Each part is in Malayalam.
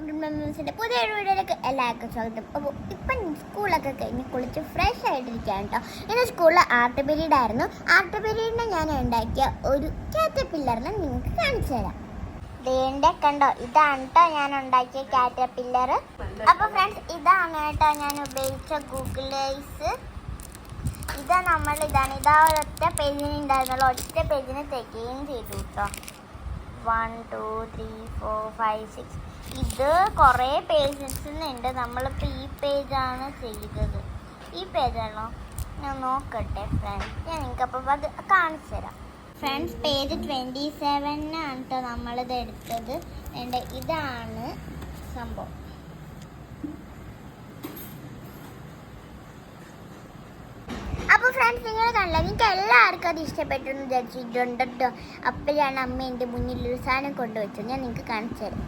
മെമ്മീസിൻ്റെ പുതിയൊരു വീഡിയോയിലേക്ക് എല്ലാവർക്കും സ്വാഗതം. അപ്പോൾ ഇപ്പം സ്കൂളൊക്കെ കഴിഞ്ഞ് കുളിച്ച് ഫ്രഷ് ആയിട്ടിരിക്കുകയാണ് കേട്ടോ. ഇന്ന് സ്കൂളിൽ ആർട്ട് പീരീഡ് ആയിരുന്നു. ആർട്ട് പീരീഡിന് ഞാൻ ഉണ്ടാക്കിയ ഒരു കാറ്റർപില്ലറിനെ നിങ്ങൾക്ക് കാണിച്ചു തരാം. ദേൻ്റെ കണ്ടോ, ഇതാണ് കേട്ടോ ഞാൻ ഉണ്ടാക്കിയ കാറ്റർപില്ലർ. അപ്പോൾ ഫ്രണ്ട്സ്, ഇതാണ് കേട്ടോ ഞാൻ ഉപയോഗിച്ച ഗൂഗിൾ ഐസ്. ഇതാ ഒരൊറ്റ പേജിന് ഉണ്ടായിരുന്നുള്ളൂ. ഒറ്റ പേജിന് തികയും ചെയ്തു കേട്ടോ. 1 2 3 4 5 6 ഇത് കുറേ പേജസിനുണ്ട്. നമ്മളിപ്പോൾ ഈ പേജാണ് ചെയ്തത്. ഈ പേജാണോ? ഞാൻ നോക്കട്ടെ ഫ്രണ്ട്സ്, ഞാൻ നിങ്ങൾക്കപ്പോൾ അത് കാണിച്ചു തരാം. ഫ്രണ്ട്സ്, പേജ് 27 കേട്ടോ നമ്മളിത് എടുത്തത്. ഇതാണ് സംഭവം. അപ്പോൾ ഫ്രണ്ട്സ്, നിങ്ങൾ കണ്ടില്ല, നിങ്ങൾക്ക് എല്ലാവർക്കും അത് ഇഷ്ടപ്പെട്ടു എന്ന് വിചാരിച്ചിട്ടുണ്ട് കേട്ടോ. അപ്പോഴാണ് അമ്മ എൻ്റെ മുന്നിൽ ഒരു സാധനം കൊണ്ടുവച്ചത്. ഞാൻ നിങ്ങൾക്ക് കാണിച്ചു തരാം.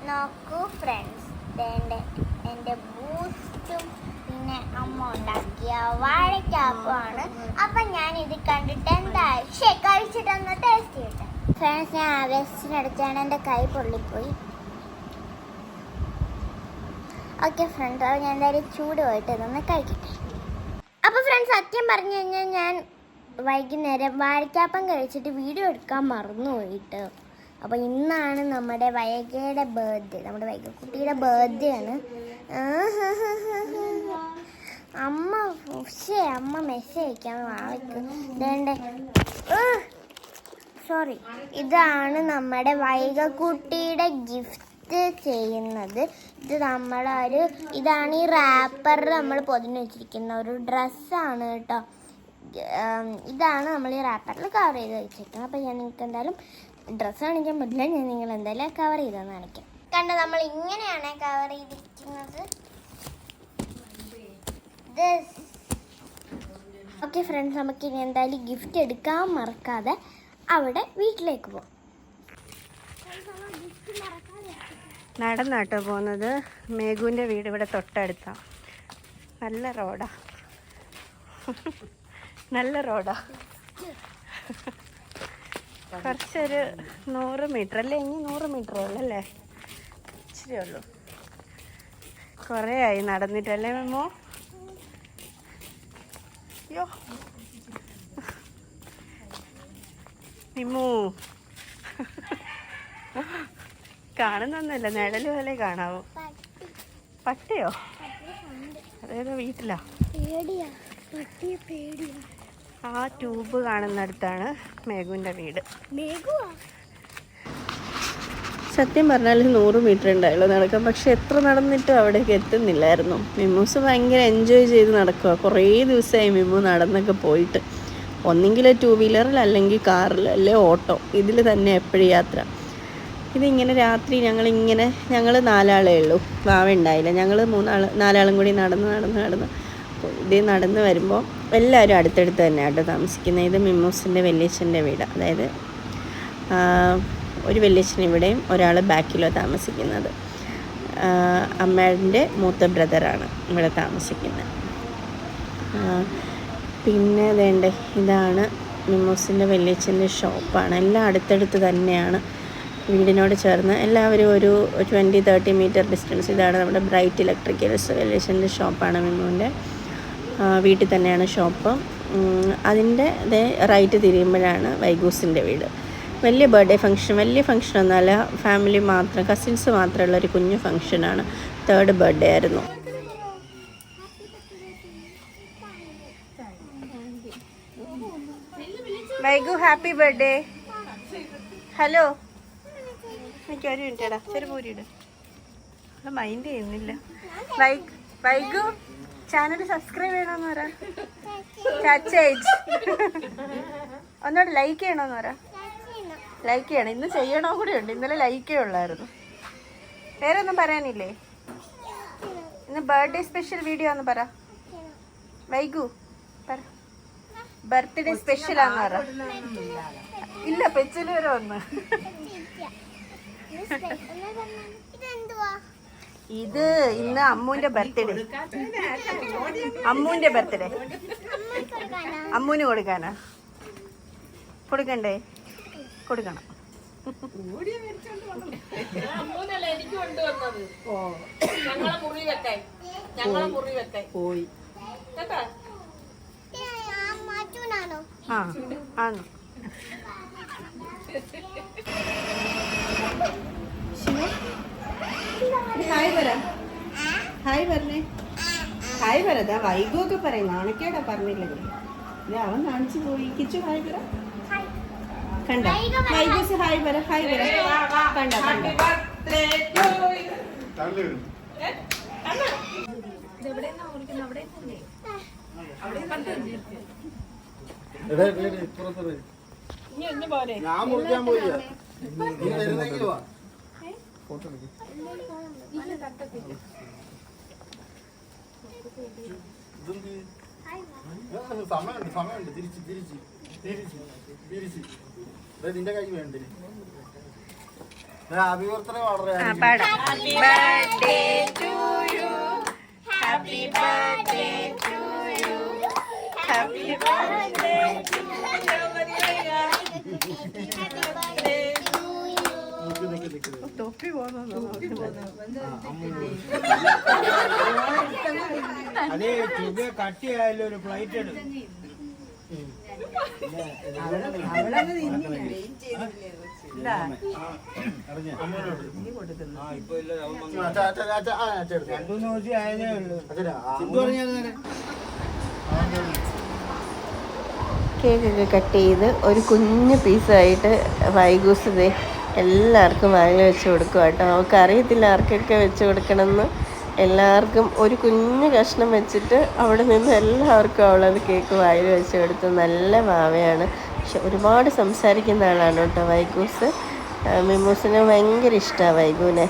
നോക്കൂ ഫ്രണ്ട്സ്, എൻ്റെ ബൂസ്റ്റും പിന്നെ അമ്മ ഉണ്ടാക്കിയ വാഴക്കാപ്പുമാണ്. അപ്പം ഞാൻ ഇത് കണ്ടിട്ട് എന്താ കഴിച്ചിട്ടൊന്ന് ടേസ്റ്റ് ചെയ്യട്ടെ. ഫ്രണ്ട്സ്, ഞാൻ ആവേശത്തിനടുത്താണ് എൻ്റെ കൈ പൊള്ളിപ്പോയി. ഓക്കെ ഫ്രണ്ട്സ്, അപ്പോൾ ഞാൻ എന്തായാലും ചൂട് പോയിട്ട് ഇതൊന്ന് കഴിക്കട്ടെ. അപ്പോൾ ഫ്രണ്ട്സ്, സത്യം പറഞ്ഞു കഴിഞ്ഞാൽ ഞാൻ വൈകുന്നേരം വാഴക്കാപ്പം കഴിച്ചിട്ട് വീഡിയോ എടുക്കാൻ മറന്നുപോയിട്ട്. അപ്പോൾ ഇന്നാണ് നമ്മുടെ വൈകയുടെ ബർത്ത്ഡേ, നമ്മുടെ വൈകക്കുട്ടിയുടെ ബർത്ത്ഡേ ആണ്. അമ്മ മെസ്സേജ് അയക്കാൻ വാവയ്ക്ക് സോറി. ഇതാണ് നമ്മുടെ വൈകക്കുട്ടിയുടെ ഗിഫ്റ്റ് ചെയ്യുന്നത്. ഇതാണ് ഈ റാപ്പറിൽ നമ്മൾ പൊതിഞ്ഞ് വെച്ചിരിക്കുന്ന ഒരു ഡ്രസ്സാണ് കേട്ടോ. ഇതാണ് നമ്മൾ ഈ റാപ്പറിൽ കവർ ചെയ്ത് വെച്ചിരിക്കുന്നത്. അപ്പോൾ ഞാൻ നിങ്ങൾക്ക് എന്തായാലും ഡ്രസ്സ് കാണിക്കാൻ പറ്റില്ല, ഞാൻ നിങ്ങൾ എന്തായാലും കവർ ചെയ്തെന്ന് കാണിക്കാം. കണ്ടോ, നമ്മൾ ഇങ്ങനെയാണ് കവർ ചെയ്തിരിക്കുന്നത്. ഓക്കെ ഫ്രണ്ട്സ്, നമുക്ക് ഇനി എന്തായാലും ഗിഫ്റ്റ് എടുക്കാൻ മറക്കാതെ അവിടെ വീട്ടിലേക്ക് പോകാം. നടന്നാട്ടോ പോകുന്നത്. മേഘുവിൻ്റെ വീട് ഇവിടെ തൊട്ടടുത്താണ്. നല്ല റോഡാ, നല്ല റോഡാ. കുറച്ചൊരു 100 മീറ്റർ അല്ലേ, ഇനി 100 മീറ്റർ ഉള്ളല്ലേ, ഇച്ചിരി ഉള്ളൂ. കുറേ ആയി നടന്നിട്ടല്ലേ മെമ്മോ? അയ്യോ മിമ്മു കാണുന്നൊന്നുമില്ല, നിഴല് പോലെ കാണാവൂ. പട്ടിയോ? അതേതോ വീട്ടിലാ? ആ ട്യൂബ് കാണുന്നിടത്താണ് മേഘുവിൻ്റെ വീട്. സത്യം പറഞ്ഞാൽ 100 മീറ്റർ ഉണ്ടായുള്ളൂ നടക്കാം. പക്ഷെ എത്ര നടന്നിട്ടും അവിടേക്ക് എത്തുന്നില്ലായിരുന്നു. മിമ്മൂസ് ഭയങ്കര എൻജോയ് ചെയ്ത് നടക്കുക. കുറേ ദിവസമായി മിമ്മു നടന്നൊക്കെ പോയിട്ട്. ഒന്നെങ്കിൽ 2 വീലറിൽ, അല്ലെങ്കിൽ കാറിൽ, അല്ലെ ഓട്ടോ, ഇതിൽ തന്നെ എപ്പോഴും യാത്ര. ഇതിങ്ങനെ രാത്രി ഞങ്ങൾ 4 ഉള്ളൂ, വാവ ഉണ്ടായില്ല. ഞങ്ങൾ 4 കൂടി നടന്ന് ഇത് നടന്ന് വരുമ്പോൾ എല്ലാവരും അടുത്തടുത്ത് തന്നെ ആട്ടോ താമസിക്കുന്നത്. ഇത് മിമ്മൂസിൻ്റെ വല്യച്ഛൻ്റെ വീട്. അതായത് ഒരു വല്യച്ഛൻ ഇവിടെയും ഒരാൾ ബാക്കിലോ താമസിക്കുന്നത്. അമ്മേൻ്റെ മൂത്ത ബ്രദറാണ് ഇവിടെ താമസിക്കുന്നത്. പിന്നെ ഇതാണ് മിമ്മൂസിൻ്റെ വല്യച്ഛൻ്റെ ഷോപ്പാണ്. എല്ലാം അടുത്തടുത്ത് തന്നെയാണ്, വീടിനോട് ചേർന്ന്. എല്ലാവരും ഒരു 20-30 മീറ്റർ ഡിസ്റ്റൻസ്. ഇതാണ് നമ്മുടെ ബ്രൈറ്റ് ഇലക്ട്രിക്കൽസ്, വല്യച്ഛൻ്റെ ഷോപ്പാണ്. മിമ്മുവിൻ്റെ വീട്ടിൽ തന്നെയാണ് ഷോപ്പ്. അതിൻ്റെ റൈറ്റ് തിരിയുമ്പോഴാണ് വൈഗൂസിൻ്റെ വീട്. വലിയ ബർത്ത്ഡേ ഫംഗ്ഷൻ, വലിയ ഫംഗ്ഷനൊന്നുമല്ല, ഫാമിലി മാത്രം, കസിൻസ് മാത്രമുള്ളൊരു കുഞ്ഞു ഫംഗ്ഷനാണ്. 3rd ബർത്ത്ഡേ ആയിരുന്നു. വൈഗു ഹാപ്പി ബർത്ത്ഡേ. ഹലോ, എനിക്ക് ഒരു മിനിറ്റേടാ, ചെറുപൂരിയിട്. അത് മൈൻഡ് ചെയ്യുന്നില്ല. വൈഗു ചാനൽ സബ്സ്ക്രൈബ് ചെയ്യണമെന്ന് പറ. ഒന്നോട് ലൈക്ക് ചെയ്യണമെന്ന് പറ. ലൈക്ക് ചെയ്യണം. ഇന്ന് ചെയ്യണോ കൂടെ ഉണ്ട്. ഇന്നലെ ലൈക്കേ ഉള്ളായിരുന്നു. വേറെ ഒന്നും പറയാനില്ലേ? ഇന്ന് ബർത്ത്ഡേ സ്പെഷ്യൽ വീഡിയോ എന്ന് പറ. വൈഗു പറ, ബർത്ത്ഡേ സ്പെഷ്യൽ ആന്ന് പറ. ഇല്ല, പെച്ചില് വരെ വന്ന്. ഇത് ഇന്ന് അമ്മൂന്റെ ബർത്ത്ഡേ. അമ്മൂന് കൊടുക്കാനാ? കൊടുക്കണ്ടേ? കൊടുക്കണം. പോയി മാറ്റൂനാണോ? ആ ആണോ ഹായ് വരാം ഹായ് പറഞ്ഞേ ഹായ് വരതാ വൈകുമൊക്കെ പറയും നാണക്കേടാ പറഞ്ഞില്ലെങ്കിൽ അവൻ കാണിച്ചു പോയി കിച്ചു ഹായ് വരാം കണ്ട വൈകൂസ് ഹായ് വര ഹായ് വര കണ്ട കണ്ട ഞാൻ മുറിക്കാൻ പോയി സമയമുണ്ട് തിരിച്ച് തിരിച്ച് തിരിച്ച് തിരിച്ച് നിന്റെ കൈ വേണ്ടേ ഹാപ്പി ബർത്ത്ഡേ വളരെ happy birthday to you happy birthday to you happy birthday to you തൊപ്പി പോകുന്നു അതെ ചുവ കട്ടിയായാലും ഒരു ഫ്ലൈറ്റ് എടുക്കും രണ്ടൂന്ന് ദിവസം ആയതേ ഉള്ളൂ കേക്കൊക്കെ കട്ട് ചെയ്ത് ഒരു കുഞ്ഞു പീസായിട്ട് വൈകൂസ് എല്ലാവർക്കും വാങ്ങി വെച്ച് കൊടുക്കും കേട്ടോ അവൾക്ക് അറിയത്തില്ല ആർക്കൊക്കെ വെച്ച് കൊടുക്കണമെന്ന് എല്ലാവർക്കും ഒരു കുഞ്ഞു കഷ്ണം വെച്ചിട്ട് അവിടെ നിന്ന് എല്ലാവർക്കും അവളത് കേക്ക് വായിൽ വെച്ച് കൊടുത്തു നല്ല മാവയാണ് പക്ഷെ ഒരുപാട് സംസാരിക്കുന്ന ആളാണ് കേട്ടോ വൈകൂസ് മിമ്മൂസിന് ഭയങ്കര ഇഷ്ടമാണ് വൈകുവിനെ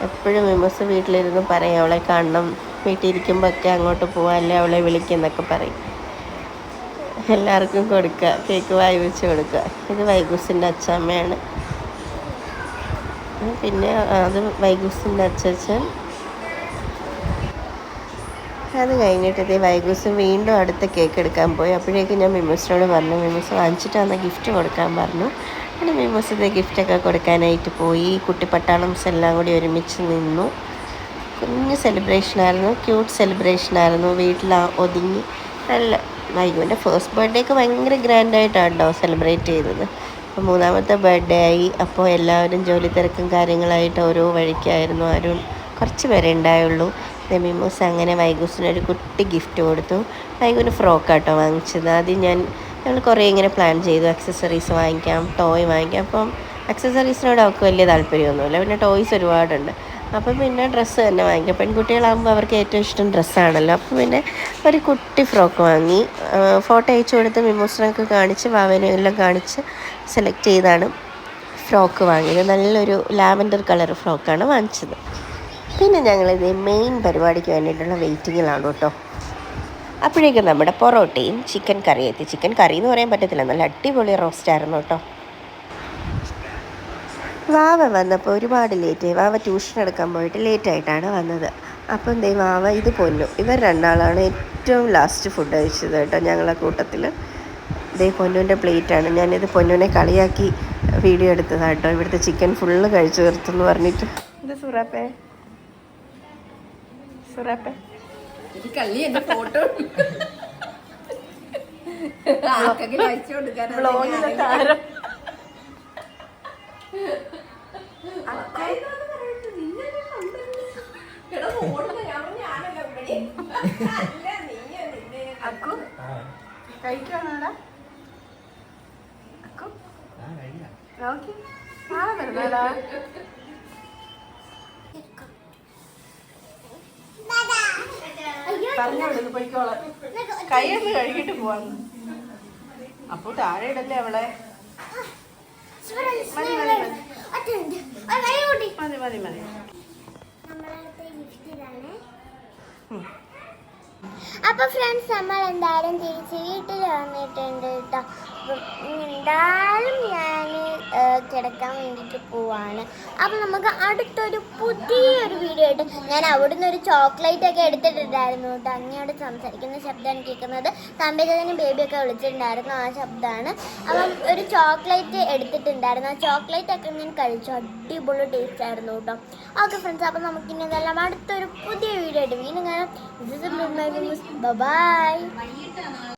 എപ്പോഴും മിമ്മൂസ് വീട്ടിലിരുന്ന് പറയും അവളെ കാണണം വീട്ടിലിരിക്കുമ്പോൾ ഒക്കെ അങ്ങോട്ട് പോകാല്ലേ അവളെ വിളിക്കുന്നൊക്കെ പറയും എല്ലാവർക്കും കൊടുക്കുക കേക്ക് വായി വെച്ച് കൊടുക്കുക ഇത് വൈകൂസിൻ്റെ അച്ഛമ്മയാണ് പിന്നെ അത് വൈകൂസിൻ്റെ അച്ഛൻ അത് കഴിഞ്ഞിട്ട് ഇതേ വൈകൂസ് വീണ്ടും അടുത്ത കേക്ക് എടുക്കാൻ പോയി അപ്പോഴേക്കും ഞാൻ മിമ്മൂസിനോട് പറഞ്ഞു മിമ്മൂസ് വാങ്ങിച്ചിട്ടാണ് ഗിഫ്റ്റ് കൊടുക്കാൻ പറഞ്ഞു പിന്നെ മിമ്മൂസ് ഇതേ ഗിഫ്റ്റൊക്കെ കൊടുക്കാനായിട്ട് പോയി കുട്ടിപ്പട്ടാളംസ് എല്ലാം കൂടി ഒരുമിച്ച് നിന്നു കുഞ്ഞ് സെലിബ്രേഷനായിരുന്നു ക്യൂട്ട് സെലിബ്രേഷനായിരുന്നു വീട്ടിൽ ഒതുങ്ങി നല്ല വൈകുവിൻ്റെ ഫസ്റ്റ് ബർത്ത്ഡേക്ക് ഭയങ്കര ഗ്രാൻഡായിട്ടാണ് കേട്ടോ സെലിബ്രേറ്റ് ചെയ്തത് അപ്പോൾ മൂന്നാമത്തെ ബർത്ത്ഡേ ആയി അപ്പോൾ എല്ലാവരും ജോലി തിരക്കും കാര്യങ്ങളായിട്ട് ഓരോ വഴിക്കായിരുന്നു ആരും കുറച്ച് പേരെ ഉണ്ടായുള്ളൂ മിമ്മൂസ് അങ്ങനെ വൈകൂസിനൊരു കുട്ടി ഗിഫ്റ്റ് കൊടുത്തു വൈകുവിന് ഫ്രോക്കാട്ടോ വാങ്ങിച്ചത് ആദ്യം ഞങ്ങൾ കുറേ ഇങ്ങനെ പ്ലാൻ ചെയ്തു അക്സസറീസ് വാങ്ങിക്കാം ടോയ് വാങ്ങിക്കാം അപ്പം അക്സസറീസിനോട് അവർക്ക് വലിയ താല്പര്യമൊന്നുമില്ല പിന്നെ ടോയ്സ് ഒരുപാടുണ്ട് അപ്പം പിന്നെ ഡ്രസ്സ് തന്നെ വാങ്ങിക്കാം പെൺകുട്ടികളാകുമ്പോൾ അവർക്ക് ഏറ്റവും ഇഷ്ടം ഡ്രസ്സാണല്ലോ അപ്പം പിന്നെ ഒരു കുട്ടി ഫ്രോക്ക് വാങ്ങി ഫോട്ടോ അയച്ചു കൊടുത്ത് മിമ്മൂസിനൊക്കെ കാണിച്ച് വാവനും എല്ലാം കാണിച്ച് സെലക്ട് ചെയ്താണ് ഫ്രോക്ക് വാങ്ങിയത് നല്ലൊരു ലാവൻഡർ കളർ ഫ്രോക്കാണ് വാങ്ങിച്ചത് പിന്നെ ഞങ്ങളിത് മെയിൻ പരിപാടിക്ക് വേണ്ടിയിട്ടുള്ള വെയിറ്റിങ്ങിലാണ് കേട്ടോ അപ്പോഴേക്കും നമ്മുടെ പൊറോട്ടയും ചിക്കൻ കറി എത്തി ചിക്കൻ കറി എന്ന് പറയാൻ പറ്റത്തില്ല നല്ല അടിപൊളി റോസ്റ്റായിരുന്നു കേട്ടോ വാവ വന്നപ്പോൾ ഒരുപാട് ലേറ്റായി വാവ ട്യൂഷൻ എടുക്കാൻ പോയിട്ട് ലേറ്റായിട്ടാണ് വന്നത് അപ്പം ദേ വാവ ഇത് പൊന്നു ഇവർ രണ്ടാളാണ് ഏറ്റവും ലാസ്റ്റ് ഫുഡ് കഴിച്ചത് കേട്ടോ ഞങ്ങളെ കൂട്ടത്തിൽ ദേ പൊന്നുവിൻ്റെ പ്ലേറ്റാണ് ഞാനിത് പൊന്നുവിനെ കളിയാക്കി വീഡിയോ എടുത്തതാണ് കേട്ടോ ഇവിടുത്തെ ചിക്കൻ ഫുള്ള് കഴിച്ചു തീർത്തെന്ന് പറഞ്ഞിട്ട് ഇത് സുറാപ്പേ സുറാപ്പേ ബ്ലോഗിലെ താരം അക്കു കഴിക്കാണോടാ അക്കു നോക്കി നാളെ വരുന്നോടാ പറഞ്ഞോളൂ പോയിക്കോളാം കൈയൊക്കെ കഴുകിട്ട് പോവാന്ന് അപ്പൊ താഴെ ഇടല്ലേ അവളെ മതി മതി മതി മതി അപ്പൊ ഫ്രണ്ട്സ് നമ്മൾ എന്തായാലും തിരിച്ച് വീട്ടിൽ വന്നിട്ടുണ്ട് കേട്ടോ എന്തായാലും ഞാൻ കിടക്കാൻ വേണ്ടിയിട്ട് പോവാണ്. അപ്പം നമുക്ക് അടുത്തൊരു പുതിയൊരു വീഡിയോ ആയിട്ട് ഞാൻ അവിടുന്ന് ഒരു ചോക്ലേറ്റ് ഒക്കെ എടുത്തിട്ടുണ്ടായിരുന്നു കേട്ടോ. അങ്ങോട്ട് സംസാരിക്കുന്ന ശബ്ദമാണ് കേൾക്കുന്നത്. തമ്പിക്കും ബേബിയൊക്കെ വിളിച്ചിട്ടുണ്ടായിരുന്നു, ആ ശബ്ദമാണ്. അപ്പം ഒരു ചോക്ലേറ്റ് എടുത്തിട്ടുണ്ടായിരുന്നു. ആ ചോക്ലേറ്റ് ഒക്കെ ഞാൻ കഴിച്ചു, അടിപൊളി ടേസ്റ്റ് ആയിരുന്നു കേട്ടോ. ഓക്കെ ഫ്രണ്ട്സ്, അപ്പം നമുക്കിനി ഇതെല്ലാം അടുത്തൊരു പുതിയ വീഡിയോ ആയിട്ട് വീണ്ടും കാണാം. ബൈ.